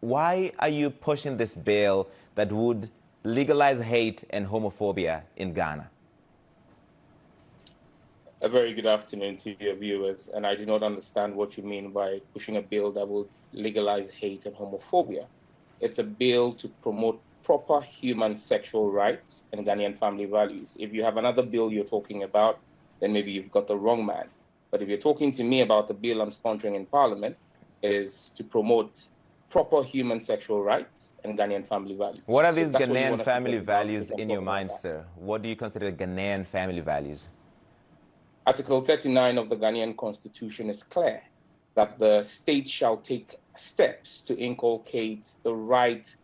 why are you pushing this bill that would legalize hate and homophobia in Ghana? A very good afternoon to your viewers, and I do not understand what you mean by pushing a bill that will legalize hate and homophobia. It's a bill to promote proper human sexual rights and Ghanaian family values. If you have another bill you're talking about, then maybe you've got the wrong man. But if you're talking to me about the bill I'm sponsoring in Parliament, it is to promote proper human sexual rights and Ghanaian family values. What are these Ghanaian family values in your mind, sir? What do you consider Ghanaian family values? Article 39 of the Ghanaian Constitution is clear that the state shall take steps to inculcate the right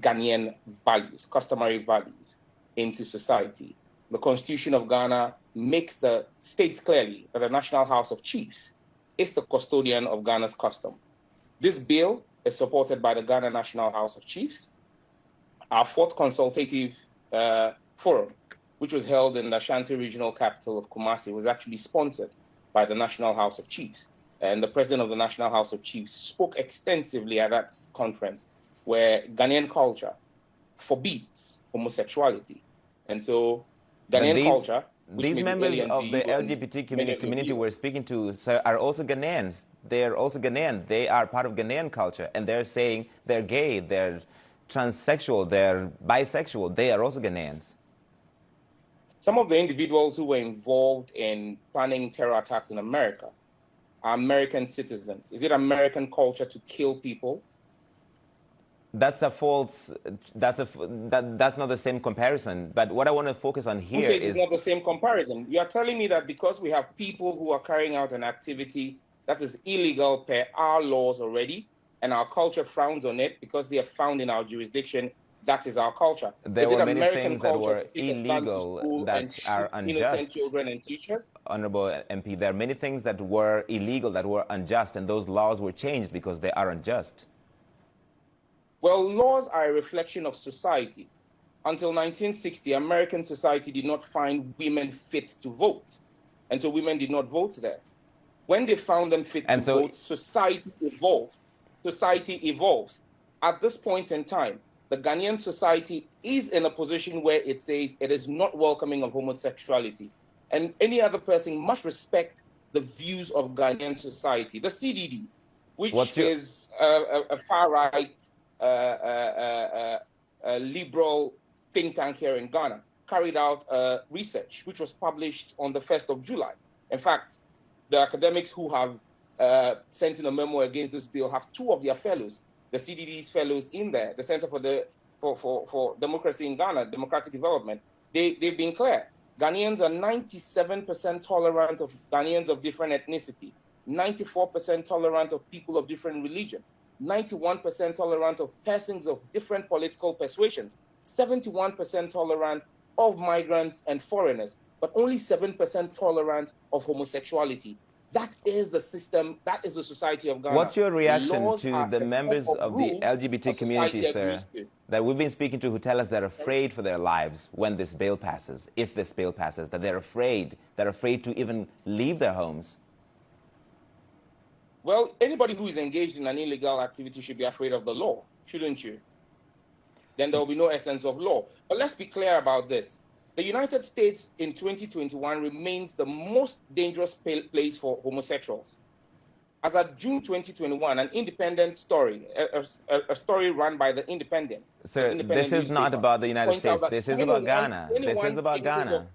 Ghanaian values, customary values, into society. The Constitution of Ghana makes the states clearly that the National House of Chiefs is the custodian of Ghana's custom. This bill is supported by the Ghana National House of Chiefs. Our fourth consultative forum, which was held in the Ashanti regional capital of Kumasi, was actually sponsored by the National House of Chiefs. And the president of the National House of Chiefs spoke extensively at that conference where Ghanaian culture forbids homosexuality. And so Ghanaian culture... These members of the LGBT community we're speaking to, sir, are also Ghanaians. They're also Ghanaian. They are part of Ghanaian culture. And they're saying they're gay, they're transsexual, they're bisexual. They are also Ghanaians. Some of the individuals who were involved in planning terror attacks in America are American citizens. Is it American culture to kill people? That's a false, that's not the same comparison. But what I want to focus on here is... It's not the same comparison. You are telling me that because we have people who are carrying out an activity that is illegal per our laws already, and our culture frowns on it because they are found in our jurisdiction, that is our culture. There were many things that were illegal that are unjust. Innocent children and teachers? Honorable MP, there are many things that were illegal, that were unjust, and those laws were changed because they are unjust. Well, laws are a reflection of society. Until 1960, American society did not find women fit to vote. And so women did not vote there. When they found them fit to vote, society evolved. Society evolves. At this point in time, the Ghanaian society is in a position where it says it is not welcoming of homosexuality. And any other person must respect the views of Ghanaian society. The CDD, which is a far-right liberal think tank here in Ghana, carried out research which was published on the 1st of July. In fact, the academics who have sent in a memo against this bill have two of their fellows, the CDD's fellows in there, the Center for Democracy in Ghana, Democratic Development. They've been clear. Ghanaians are 97% tolerant of Ghanaians of different ethnicity, 94% tolerant of people of different religion, 91% tolerant of persons of different political persuasions, 71% tolerant of migrants and foreigners, but only 7% tolerant of homosexuality. That is the system, that is the society of Ghana. What's your reaction to the members of the LGBT community, sir, that we've been speaking to, who tell us they're afraid for their lives when this bill passes, if this bill passes, that they're afraid to even leave their homes? Well, anybody who is engaged in an illegal activity should be afraid of the law, shouldn't you? Then there will be no essence of law. But let's be clear about this. The United States in 2021 remains the most dangerous place for homosexuals. As of June 2021, an independent story, a story run by the Independent. Sir, this is not about the United States. This is about Ghana. This is about Ghana.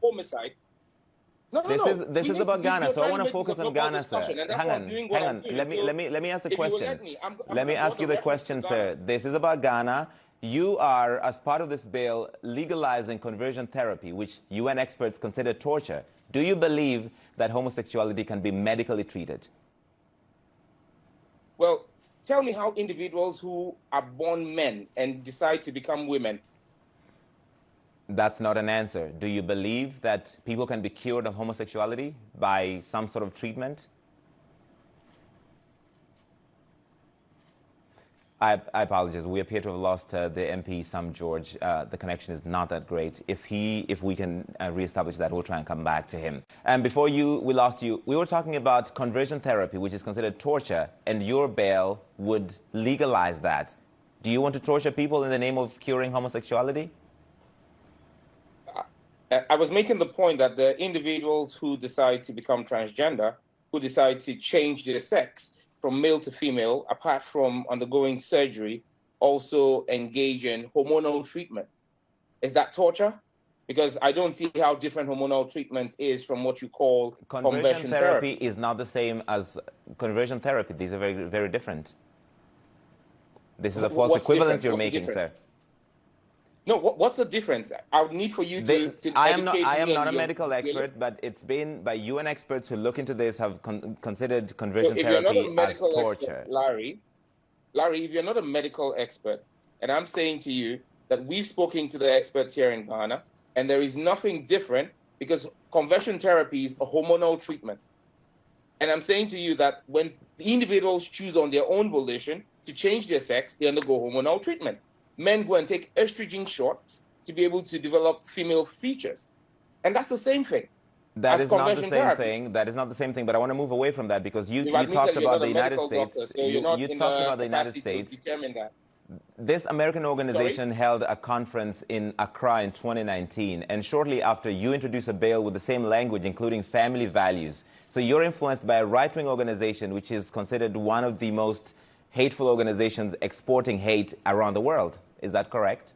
This is about Ghana, so I want to focus on Ghana, sir. Hang on. Let me ask the question. Let me ask you the question, sir. This is about Ghana. You are, as part of this bill, legalizing conversion therapy, which UN experts consider torture. Do you believe that homosexuality can be medically treated? Well, tell me how individuals who are born men and decide to become women. That's not an answer. Do you believe that people can be cured of homosexuality by some sort of treatment? I apologize. We appear to have lost the MP, Sam George. The connection is not that great. If we can reestablish that, we'll try and come back to him. And before we lost you, we were talking about conversion therapy, which is considered torture, and your bill would legalize that. Do you want to torture people in the name of curing homosexuality? I was making the point that the individuals who decide to become transgender, who decide to change their sex from male to female, apart from undergoing surgery, also engage in hormonal treatment. Is that torture? Because I don't see how different hormonal treatment is from what you call conversion therapy. Is not the same as conversion therapy. These are very, very different. This is a false equivalence you're making, sir. No, what's the difference? I would need for you to I am not a medical expert, but it's been by UN experts who look into this have considered conversion therapy as torture. Larry, if you're not a medical expert, and I'm saying to you that we've spoken to the experts here in Ghana, and there is nothing different because conversion therapy is a hormonal treatment. And I'm saying to you that when individuals choose on their own volition to change their sex, they undergo hormonal treatment. Men go and take estrogen shots to be able to develop female features. And that's the same thing. That is not the same thing. That is not the same thing. But I want to move away from that because you talked about the United States. You talked about the United States. This American organization held a conference in Accra in 2019. And shortly after, you introduced a bill with the same language, including family values. So you're influenced by a right-wing organization, which is considered one of the most hateful organizations exporting hate around the world. Is that correct?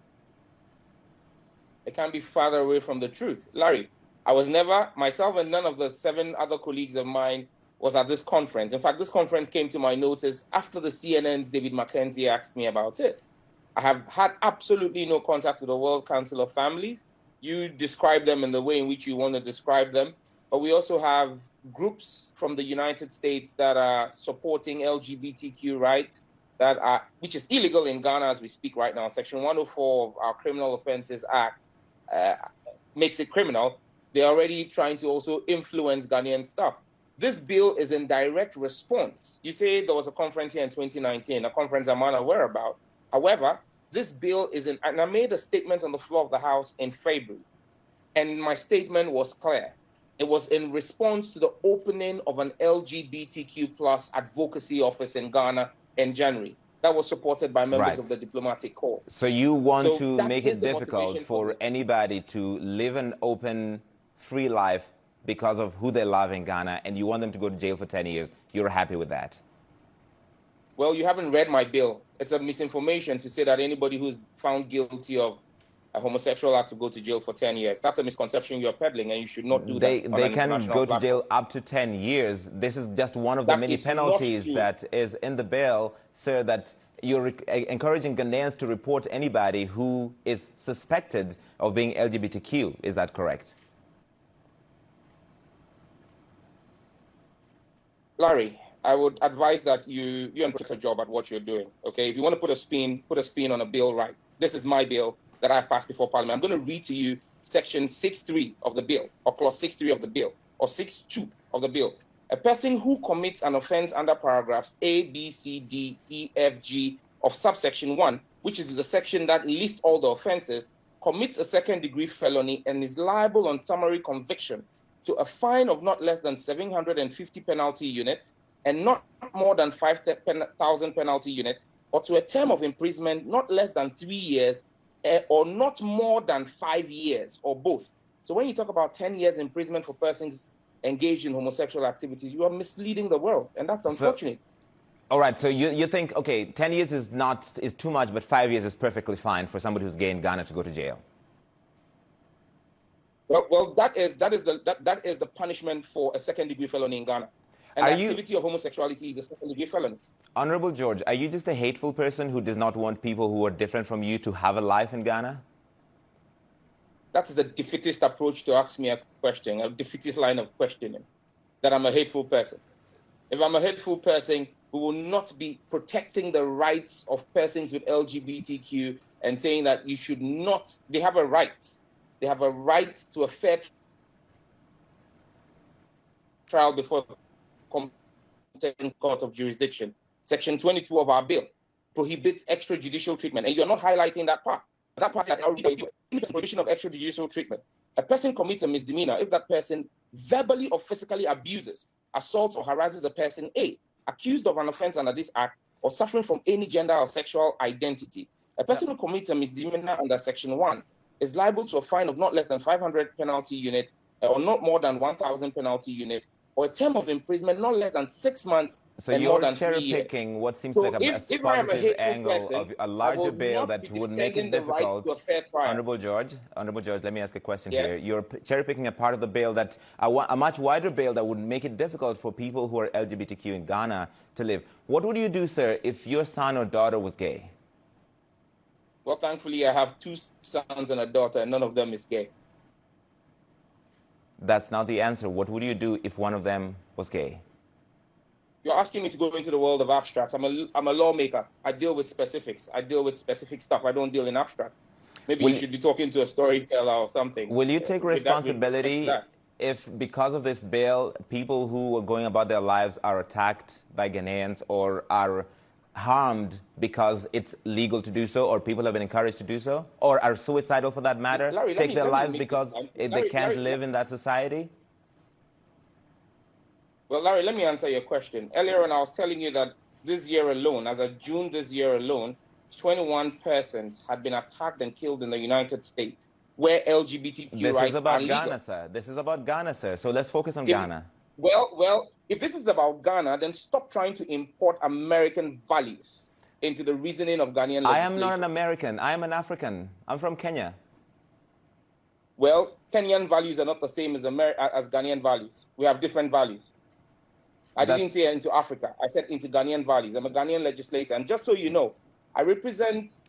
It can't be farther away from the truth. Larry, I was never, myself and none of the 7 other colleagues of mine was at this conference. In fact, this conference came to my notice after the CNN's David Mackenzie asked me about it. I have had absolutely no contact with the World Council of Families. You describe them in the way in which you want to describe them. But we also have groups from the United States that are supporting LGBTQ rights, which is illegal in Ghana as we speak right now. Section 104 of our Criminal Offences Act makes it criminal. They're already trying to also influence Ghanaian stuff. This bill is in direct response. You say there was a conference here in 2019, a conference I'm unaware about. However, this bill is in, and I made a statement on the floor of the House in February, and my statement was clear. It was in response to the opening of an LGBTQ plus advocacy office in Ghana in January. That was supported by members of the diplomatic corps. So you want to make it difficult for anybody to live an open, free life because of who they love in Ghana, and you want them to go to jail for 10 years. You're happy with that? Well, you haven't read my bill. It's a misinformation to say that anybody who's found guilty of a homosexual have to go to jail for 10 years. That's a misconception you're peddling, and you should not do that. They can go to jail up to 10 years. This is just one of the many penalties that is in the bill, sir, that you're encouraging Ghanaians to report anybody who is suspected of being LGBTQ. Is that correct? Larry, I would advise that you put a job at what you're doing, okay? If you want to put a spin on a bill, right? This is my bill that I've passed before Parliament. I'm going to read to you Section 6.3 of the bill, or Clause 6.3 of the bill, or 6.2 of the bill. A person who commits an offense under paragraphs A, B, C, D, E, F, G of subsection 1, which is the section that lists all the offenses, commits a second-degree felony and is liable on summary conviction to a fine of not less than 750 penalty units and not more than 5,000 penalty units, or to a term of imprisonment not less than 3 years or not more than 5 years, or both. So when you talk about 10 years imprisonment for persons engaged in homosexual activities, you are misleading the world, and that's unfortunate. All right, so you think, okay, 10 years is too much, but 5 years is perfectly fine for somebody who's gay in Ghana to go to jail. Well, that is the punishment for a second-degree felony in Ghana. And the activity of homosexuality is a second-degree felony. Honorable George, are you just a hateful person who does not want people who are different from you to have a life in Ghana? That is a defeatist approach to ask me a question, a defeatist line of questioning, that I'm a hateful person. If I'm a hateful person, we will not be protecting the rights of persons with LGBTQ and saying that you should not, they have a right. They have a right to a fair trial before a court of jurisdiction. Section 22 of our bill prohibits extrajudicial treatment, and you're not highlighting that part. That part is the prohibition of extrajudicial treatment. A person commits a misdemeanor if that person verbally or physically abuses, assaults, or harasses a person A, accused of an offense under this act, or suffering from any gender or sexual identity. A person who commits a misdemeanor under Section 1 is liable to a fine of not less than 500 penalty unit or not more than 1,000 penalty unit, or a term of imprisonment not less than 6 months and more than 3 years. So you're cherry-picking what seems So like a positive angle of a larger bail that would make it difficult. Honorable George, let me ask a question here. You're cherry-picking a part of the bail that, a much wider bail that would make it difficult for people who are LGBTQ in Ghana to live. What would you do, sir, if your son or daughter was gay? Well, thankfully, I have 2 sons and a daughter, and none of them is gay. That's not the answer. What would you do if one of them was gay? You're asking me to go into the world of abstracts. I'm a lawmaker. I deal with specifics. I deal with specific stuff. I don't deal in abstract. Maybe you should be talking to a storyteller or something. Will you take responsibility if, because of this bail, people who are going about their lives are attacked by Ghanaians or are harmed because it's legal to do so, or people have been encouraged to do so, or are suicidal for that matter, Larry, take their lives because they can't live in that society? Well, Larry, let me answer your question. Earlier on, I was telling you that this year alone, as of June this year alone, 21 persons had been attacked and killed in the United States, where LGBTQ rights are legal. Ghana, sir. This is about Ghana, sir. So let's focus on Ghana. Well, if this is about Ghana, then stop trying to import American values into the reasoning of Ghanaian legislation. I am not an American. I am an African. I'm from Kenya. Well, Kenyan values are not the same as Ghanaian values. We have different values. I didn't say into Africa. I said into Ghanaian values. I'm a Ghanaian legislator. And just so you know, I represent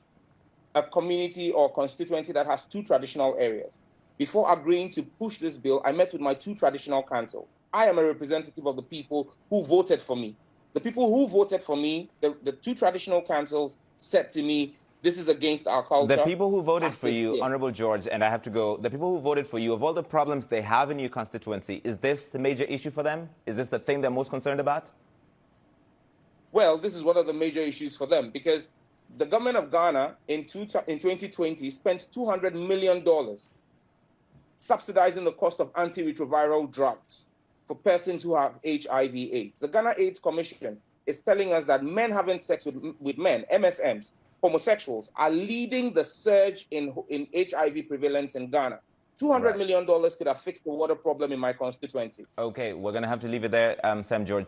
a community or constituency that has 2 traditional areas. Before agreeing to push this bill, I met with my 2 traditional councils. I am a representative of the people who voted for me. The people who voted for me, the 2 traditional councils said to me, this is against our culture. The people who voted for you, Honorable George, and I have to go, the people who voted for you, of all the problems they have in your constituency, is this the major issue for them? Is this the thing they're most concerned about? Well, this is one of the major issues for them, because the government of Ghana in 2020 spent $200 million subsidizing the cost of antiretroviral drugs for persons who have HIV/AIDS. The Ghana AIDS Commission is telling us that men having sex with men, MSMs, homosexuals, are leading the surge in HIV prevalence in Ghana. $200 million could have fixed the water problem in my constituency. Okay, we're going to have to leave it there, Sam George.